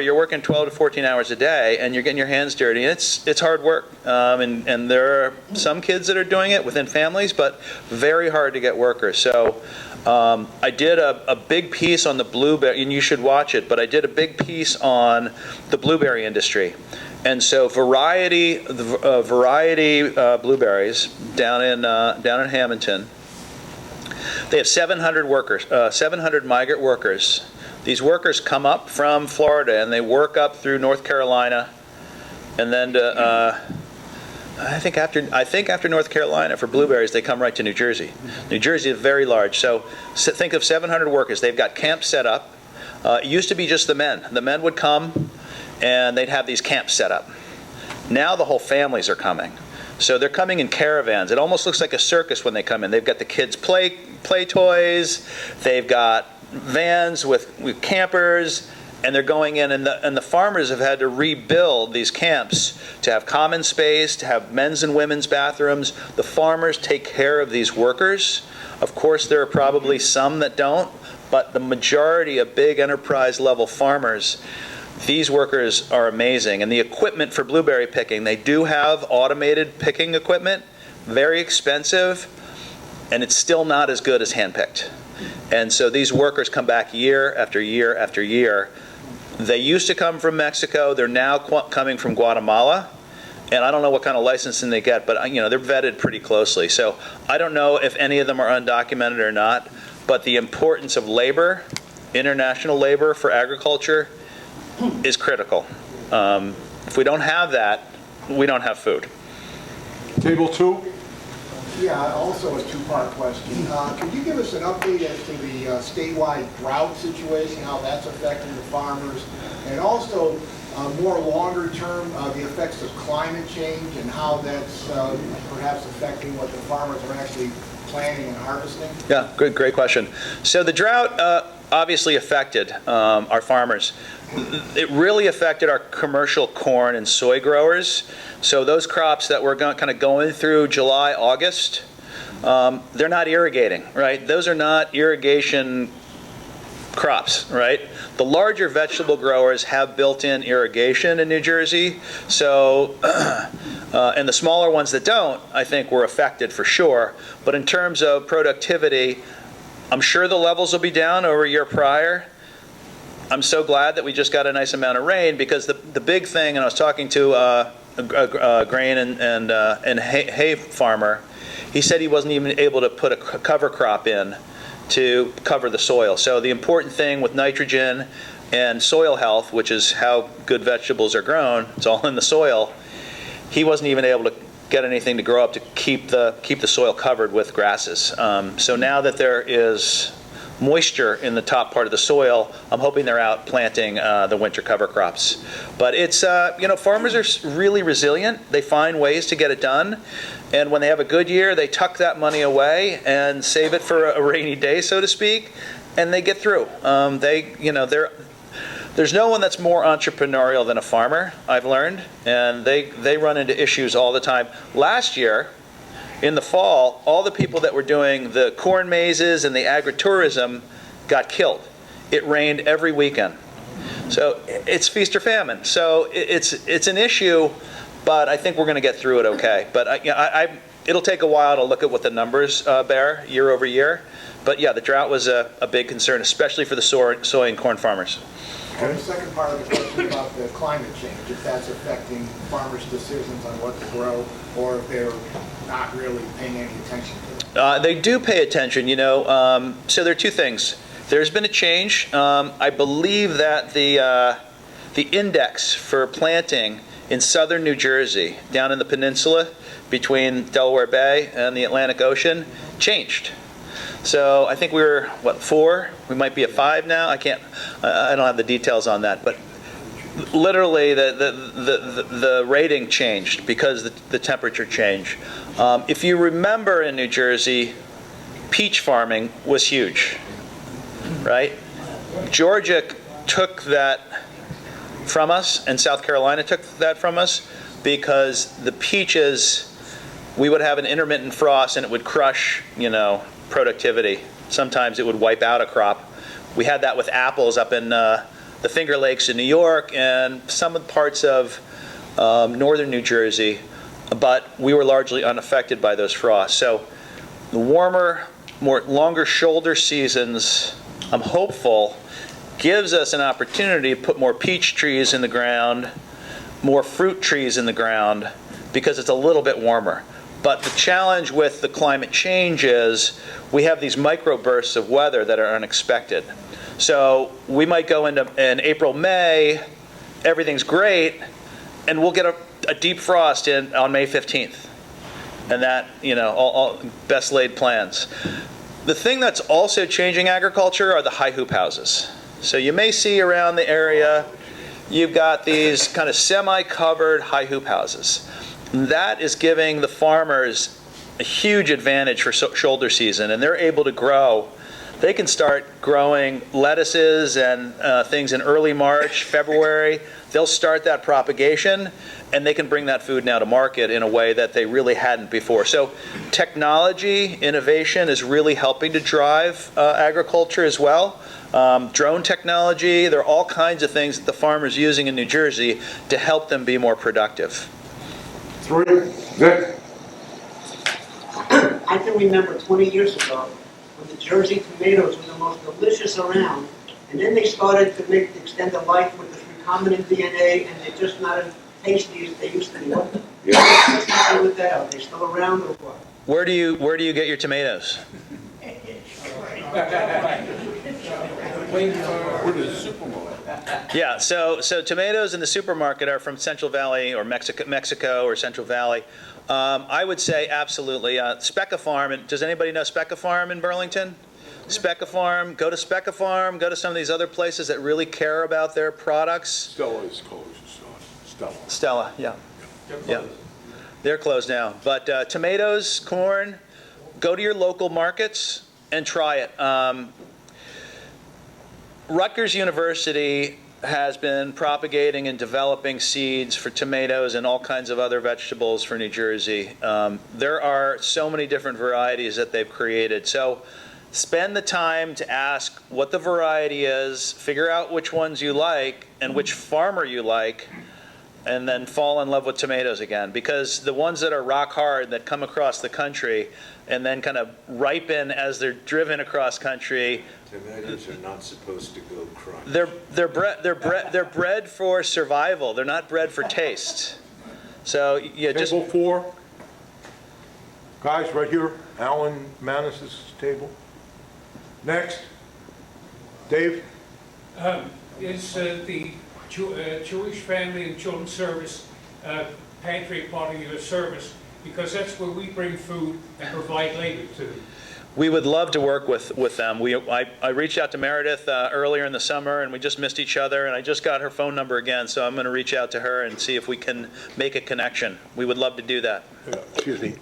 Speaker 11: you're working 12 to 14 hours a day, and you're getting your hands dirty. And it's hard work. And there are some kids that are doing it within families, but very hard to get workers. So I did a big piece on the blueberry, and you should watch it, but I did a big piece on the blueberry industry. And so variety blueberries down in Hamilton, they have 700 workers, 700 migrant workers. These workers come up from Florida and they work up through North Carolina, and then I think after North Carolina for blueberries they come right to New Jersey. New Jersey is very large, so think of 700 workers. They've got camps set up. It used to be just the men. The men would come and they'd have these camps set up. Now the whole families are coming. So they're coming in caravans. It almost looks like a circus when they come in. They've got the kids' play toys. They've got vans with campers, And they're going in, and the farmers have had to rebuild these camps to have common space, to have men's and women's bathrooms. The farmers take care of these workers. Of course, there are probably some that don't, but the majority of big enterprise level farmers, these workers are amazing. And the equipment for blueberry picking, they do have automated picking equipment, very expensive, and it's still not as good as hand-picked. And so these workers come back year after year after year. They used to come from Mexico. They're now coming from Guatemala. And I don't know what kind of licensing they get, but they're vetted pretty closely. So I don't know if any of them are undocumented or not, but the importance of labor, international labor for agriculture, is critical. If we don't have that, we don't have food.
Speaker 1: Table 2.
Speaker 15: Yeah, also a two-part question. Can you give us an update as to the statewide drought situation, how that's affecting the farmers, and also more longer term, the effects of climate change and how that's perhaps affecting what the farmers are actually planting and harvesting?
Speaker 11: Yeah, great question. So the drought obviously affected our farmers. It really affected our commercial corn and soy growers. So those crops that were kind of going through July, August, they're not irrigating, right? Those are not irrigation crops, right? The larger vegetable growers have built-in irrigation in New Jersey. So, and the smaller ones that don't, I think were affected for sure. But in terms of productivity, I'm sure the levels will be down over a year prior. I'm so glad that we just got a nice amount of rain, because the big thing, and I was talking to a grain and hay farmer, he said he wasn't even able to put a cover crop in to cover the soil. So the important thing with nitrogen and soil health, which is how good vegetables are grown, it's all in the soil, he wasn't even able to get anything to grow up to keep the soil covered with grasses. So now that there is moisture in the top part of the soil, I'm hoping they're out planting the winter cover crops. But it's, farmers are really resilient. They find ways to get it done. And when they have a good year, they tuck that money away and save it for a rainy day, so to speak, and they get through. There's no one that's more entrepreneurial than a farmer, I've learned, and they run into issues all the time. Last year, in the fall, all the people that were doing the corn mazes and the agritourism got killed. It rained every weekend. So it's feast or famine. So it's an issue, but I think we're going to get through it okay. But it'll take a while to look at what the numbers bear year over year. But yeah, the drought was a big concern, especially for the soy and corn farmers.
Speaker 15: And the second part of the question about the climate change, if that's affecting farmers' decisions on what to grow, or if they're not really paying any attention to it.
Speaker 11: They do pay attention, so there are two things. There's been a change. I believe that the index for planting in southern New Jersey, down in the peninsula between Delaware Bay and the Atlantic Ocean, changed. So I think we were, 4? We might be at 5 now. I don't have the details on that, but literally the rating changed because the temperature changed. If you remember, in New Jersey, peach farming was huge, right? Georgia took that from us, and South Carolina took that from us, because the peaches, we would have an intermittent frost and it would crush, productivity. Sometimes it would wipe out a crop. We had that with apples up in the Finger Lakes in New York and some of the parts of northern New Jersey, but we were largely unaffected by those frosts. So the warmer, longer shoulder seasons, I'm hopeful, gives us an opportunity to put more peach trees in the ground, more fruit trees in the ground, because it's a little bit warmer. But the challenge with the climate change is we have these microbursts of weather that are unexpected. So we might go in April, May, everything's great, and we'll get a deep frost on May 15th. And that, all best laid plans. The thing that's also changing agriculture are the high hoop houses. So you may see around the area, you've got these kind of semi-covered high hoop houses. That is giving the farmers a huge advantage for shoulder season, and they're able to grow They can start growing lettuces and things in early March, February. They'll start that propagation, and they can bring that food now to market in a way that they really hadn't before. So technology, innovation is really helping to drive agriculture as well. Drone technology, there are all kinds of things that the farmers are using in New Jersey to help them be more productive.
Speaker 1: Nick?
Speaker 16: I can remember 20 years ago when the Jersey tomatoes were the most delicious around, and then they started to extend the life with the recombinant DNA, and they're just not as tasty as they used to be. What's happening with that? Are they still around or what?
Speaker 11: Where do you get your tomatoes? Yeah, so tomatoes in the supermarket are from Central Valley or Mexico or Central Valley. I would say absolutely. Specca Farm, does anybody know Specca Farm in Burlington? Specca Farm, go to Specca Farm, go to some of these other places that really care about their products.
Speaker 1: Stella is closed.
Speaker 11: Stella, yeah. Yeah. They're closed now. But tomatoes, corn, go to your local markets and try it. Rutgers University has been propagating and developing seeds for tomatoes and all kinds of other vegetables for New Jersey. There are so many different varieties that they've created. So spend the time to ask what the variety is, figure out which ones you like and which farmer you like, and then fall in love with tomatoes again. Because the ones that are rock hard that come across the country and then kind of ripen as they're driven across country.
Speaker 2: Tomatoes are not supposed to go crunch.
Speaker 11: They're bred for survival. They're not bred for taste. So yeah, just
Speaker 1: Table 4. Guys, right here, Alan Manis's table. Next. Dave?
Speaker 17: Is the Jewish Family and Children's Service pantry part of your service? Because that's where we bring food and provide labor to them.
Speaker 11: We would love to work with them. I reached out to Meredith earlier in the summer, and we just missed each other, and I just got her phone number again, so I'm going to reach out to her and see if we can make a connection. We would love to do that.
Speaker 1: Excuse me.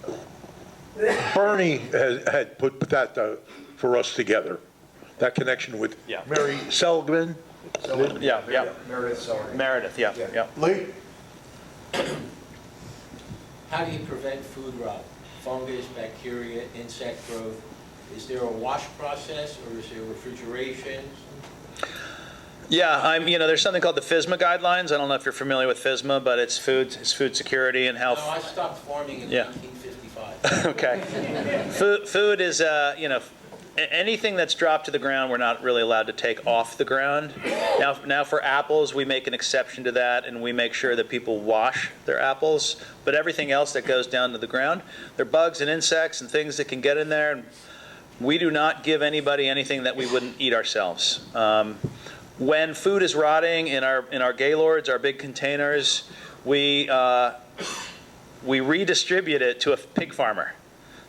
Speaker 1: Bernie had put that for us together, that connection with Mary Seligman.
Speaker 11: Yeah.
Speaker 15: Meredith Seligman.
Speaker 11: Meredith, yeah.
Speaker 1: Lee?
Speaker 18: How do you prevent food rot? Fungus, bacteria, insect growth? Is there a wash process or is there refrigeration?
Speaker 11: Yeah, there's something called the FSMA guidelines. I don't know if you're familiar with FSMA, but it's food security and health.
Speaker 18: No, I stopped farming in 1955.
Speaker 11: Okay. Food is, anything that's dropped to the ground, we're not really allowed to take off the ground. Now for apples, we make an exception to that, and we make sure that people wash their apples. But everything else that goes down to the ground, there are bugs and insects and things that can get in there. And we do not give anybody anything that we wouldn't eat ourselves. When food is rotting in our Gaylords, our big containers, we redistribute it to a pig farmer.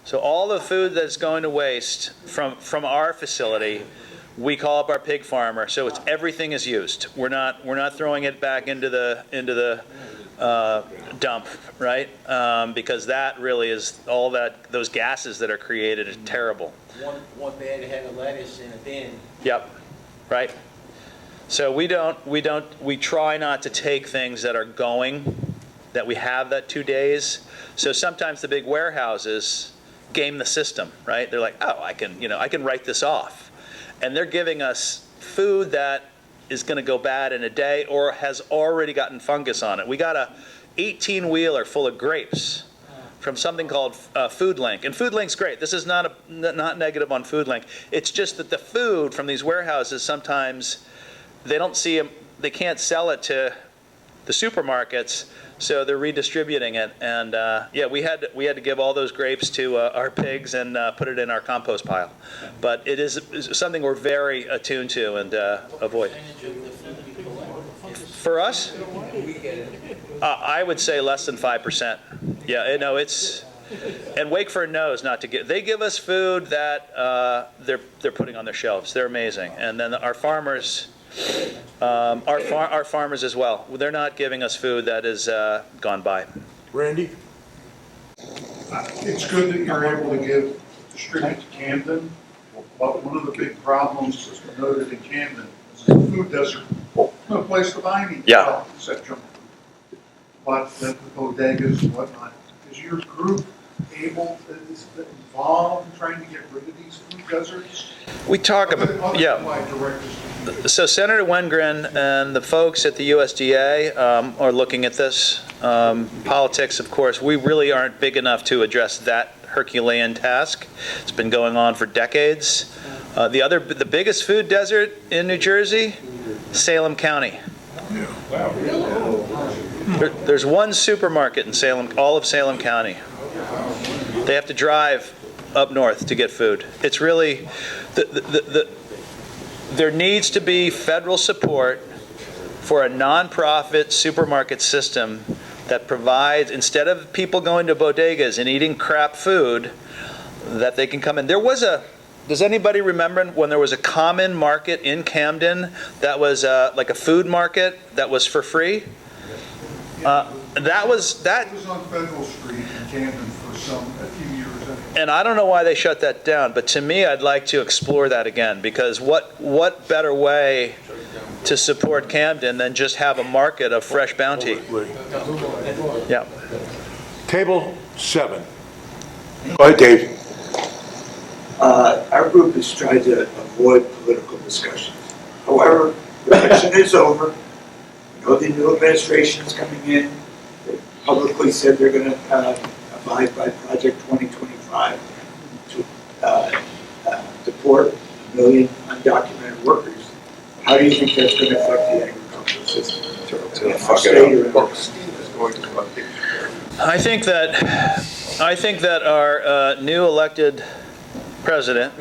Speaker 11: So all the food that's going to waste from our facility, we call up our pig farmer. So everything is used. We're not throwing it back into the dump, right? Because that really is all those gases that are created are terrible.
Speaker 18: One bad head of lettuce in a bin.
Speaker 11: Yep, right. So we try not to take things that are going, that we have that 2 days. So sometimes the big warehouses game the system, right? They're like, oh, I can write this off. And they're giving us food that is going to go bad in a day or has already gotten fungus on it. We got a 18-wheeler full of grapes from something called Food Link. And Food Link's great. This is not negative on Food Link. It's just that the food from these warehouses, sometimes they can't sell it to the supermarkets, so they're redistributing it. And we had to give all those grapes to our pigs and put it in our compost pile. But it is something we're very attuned to and avoid. For us, I would say less than 5%. Yeah, it's. And Wakeford knows not to give. They give us food that they're putting on their shelves. They're amazing. And then our farmers. Our farmers as well. They're not giving us food that is gone by.
Speaker 1: Randy?
Speaker 19: It's good that you're able to distribute to Camden. but one of the big problems is noted in Camden is the food desert. No place to buy any except junk food. But the bodegas and whatnot. Is your group is involved in trying to get rid of these food deserts?
Speaker 11: We talk about, So Senator Wengren and the folks at the USDA are looking at this. Politics, of course, we really aren't big enough to address that Herculean task. It's been going on for decades. The biggest food desert in New Jersey, Salem County. There's one supermarket in Salem, all of Salem County. They have to drive up north to get food. It's really, there needs to be federal support for a nonprofit supermarket system that provides, instead of people going to bodegas and eating crap food, that they can come in. Does anybody remember when there was a common market in Camden that was like a food market that was for free? It was
Speaker 19: on Federal Street in Camden for a few years.
Speaker 11: And I don't know why they shut that down, but to me, I'd like to explore that again, because what better way to support Camden than just have a market of fresh bounty? Yeah.
Speaker 1: Table 7. Go ahead, Dave.
Speaker 5: Our group has tried to avoid political discussions. However, the election is over. We know the new administration is coming in. They publicly said they're going to abide by Project 2025 to deport 1 million undocumented workers. How do you think that's going to affect the agricultural system?
Speaker 11: I think that our new elected president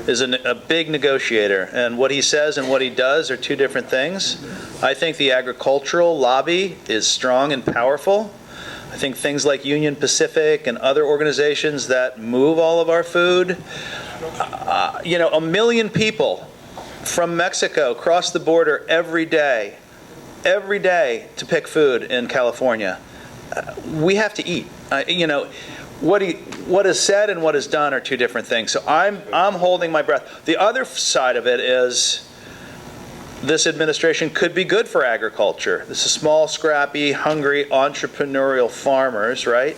Speaker 11: is a big negotiator, and what he says and what he does are two different things. I think the agricultural lobby is strong and powerful. I think things like Union Pacific and other organizations that move all of our food, 1 million people from Mexico cross the border every day to pick food in California. We have to eat. What is said and what is done are two different things. So I'm holding my breath. The other side of it is this administration could be good for agriculture. This is small, scrappy, hungry, entrepreneurial farmers, right?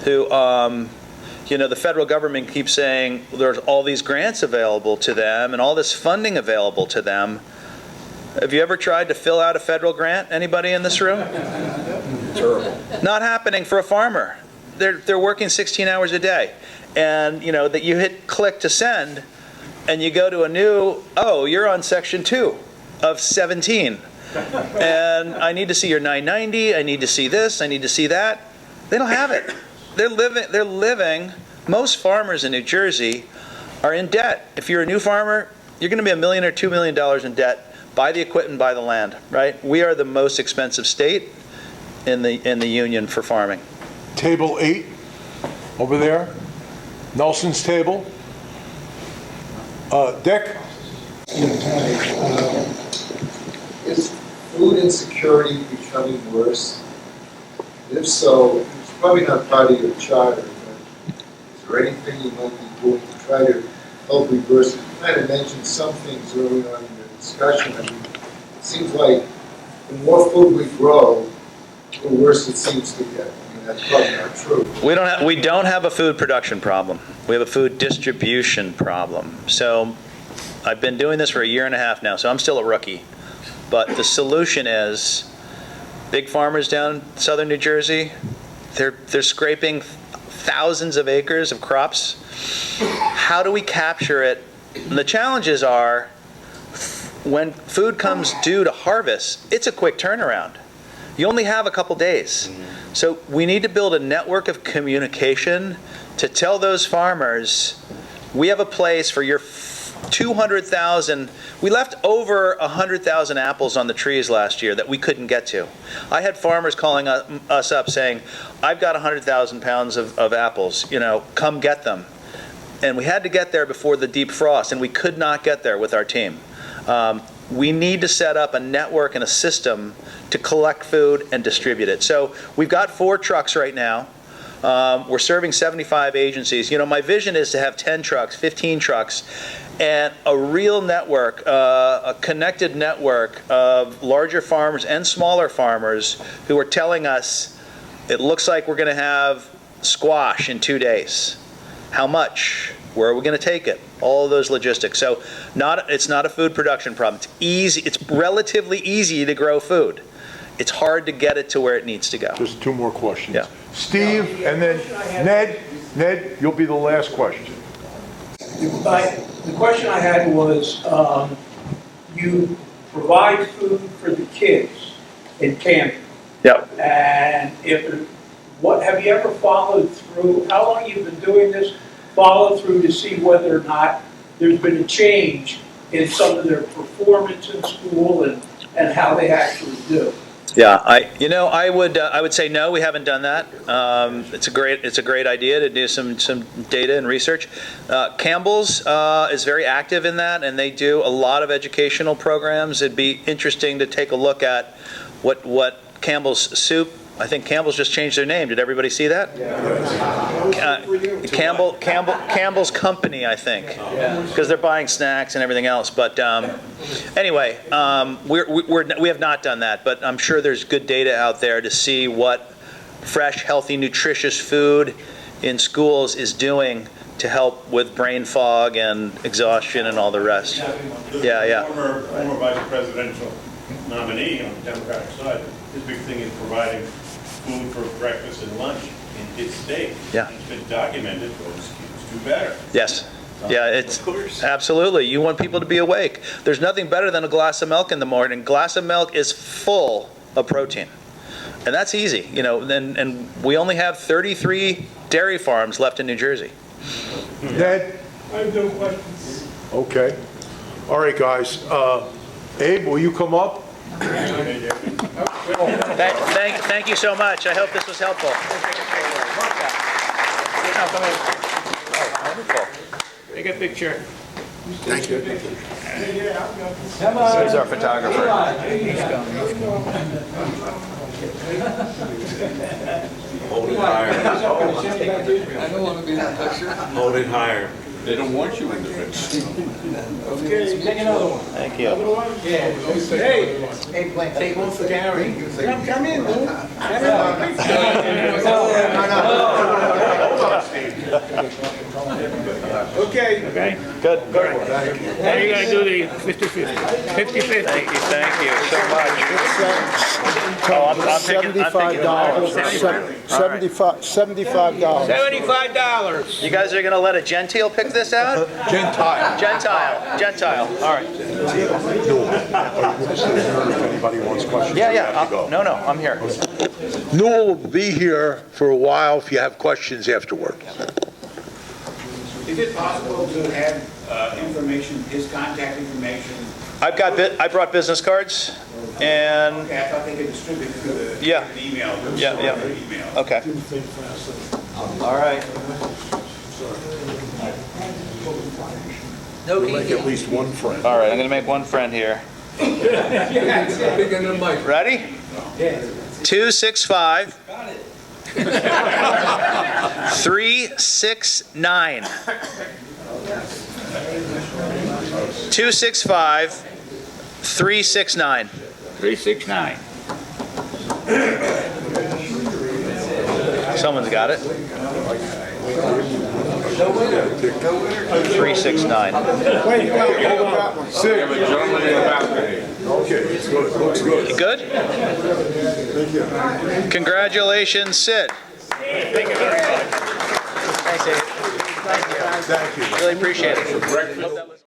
Speaker 11: Who, the federal government keeps saying there's all these grants available to them and all this funding available to them. Have you ever tried to fill out a federal grant? Anybody in this room? Terrible. Not happening for a farmer. They're working 16 hours a day. And, that you hit click to send, and you go to you're on section 2 of 17. And I need to see your 990, I need to see this, I need to see that. They don't have it. They're living, most farmers in New Jersey are in debt. If you're a new farmer, you're going to be $1 million or $2 million in debt. Buy the equipment, buy the land, right? We are the most expensive state in the union for farming.
Speaker 1: Table 8, over there. Nelson's table. Dick?
Speaker 20: Is food insecurity becoming worse? If so, it's probably not part of your charter, but is there anything you might be doing to try to help reverse it? You kind of mentioned some things early on in the discussion. It seems like the more food we grow, the worse it seems to get. That's probably not true.
Speaker 11: We don't have a food production problem. We have a food distribution problem. So I've been doing this for 1.5 years now, so I'm still a rookie. But the solution is big farmers down southern New Jersey, they're scraping thousands of acres of crops. How do we capture it? And the challenges are when food comes due to harvest, it's a quick turnaround. You only have a couple days. So we need to build a network of communication to tell those farmers, we have a place for your 200,000. We left over 100,000 apples on the trees last year that we couldn't get to. I had farmers calling us up saying, I've got 100,000 pounds of apples, come get them. And we had to get there before the deep frost, and we could not get there with our team. We need to set up a network and a system to collect food and distribute it. So we've got 4 trucks right now. We're serving 75 agencies. My vision is to have 10 trucks, 15 trucks, and a real network, a connected network of larger farmers and smaller farmers who are telling us, it looks like we're going to have squash in 2 days. How much? Where are we going to take it? All of those logistics. So it's not a food production problem. It's easy. It's relatively easy to grow food. It's hard to get it to where it needs to go.
Speaker 1: Just two more questions.
Speaker 11: Yeah.
Speaker 1: Steve, and then Ned. Ned, you'll be the last question.
Speaker 21: The question I had was, you provide food for the kids in camp.
Speaker 11: Yep.
Speaker 21: And what have you ever followed through? How long you've been doing this? Follow through to see whether or not there's been a change in some of their performance in school and how they actually do.
Speaker 11: Yeah, I would say no. We haven't done that. It's a great idea to do some data and research. Campbell's is very active in that, and they do a lot of educational programs. It'd be interesting to take a look at what Campbell's Soup. I think Campbell's just changed their name. Did everybody see that? Campbell's Company, I think, because they're buying snacks and everything else. But anyway, we have not done that. But I'm sure there's good data out there to see what fresh, healthy, nutritious food in schools is doing to help with brain fog and exhaustion and all the rest. Yeah.
Speaker 22: Former vice presidential nominee on the Democratic side, his big thing is providing food for breakfast and lunch in his state.
Speaker 11: Yeah.
Speaker 22: It's been documented, those kids do better.
Speaker 11: Yes. Yeah, it's absolutely. You want people to be awake. There's nothing better than a glass of milk in the morning. A glass of milk is full of protein. And that's easy, and we only have 33 dairy farms left in New Jersey.
Speaker 1: Ned?
Speaker 21: I have no questions.
Speaker 1: Okay. All right, guys. Abe, will you come up?
Speaker 11: Thank you so much. I hope this was helpful.
Speaker 17: Take a picture.
Speaker 1: Thank you.
Speaker 11: Come on. Here's our photographer.
Speaker 2: Hold it higher.
Speaker 22: I don't want to be in that picture.
Speaker 2: Hold it higher.
Speaker 22: They don't want you in the picture.
Speaker 21: Okay, take another one.
Speaker 11: Thank you.
Speaker 21: Hey, take one for Gary. Come in, dude. Okay.
Speaker 11: Good.
Speaker 17: Now you gotta do the 50-50. 50-50.
Speaker 11: Thank you so much.
Speaker 17: $75. $75.
Speaker 11: You guys are going to let a Gentile pick this out? Gentile. All right.
Speaker 1: If anybody wants questions.
Speaker 11: Yeah. No, I'm here.
Speaker 1: Newell will be here for a while if you have questions afterward.
Speaker 23: Is it possible to have information, his contact information?
Speaker 11: I brought business cards, and
Speaker 23: Okay, I thought they could distribute through the email.
Speaker 11: Yeah. Okay. All right.
Speaker 1: We'll make at least one friend.
Speaker 11: All right, I'm going to make one friend here. Ready? 265 369 265 369
Speaker 17: 369.
Speaker 11: Someone's got it. 369.
Speaker 19: Wait, hold on. Sit. Okay, it's good. Looks good.
Speaker 11: Good?
Speaker 19: Thank you.
Speaker 11: Congratulations, Sid.
Speaker 17: Thank you very much.
Speaker 11: Thanks, Dave. Thank you. Really appreciate it.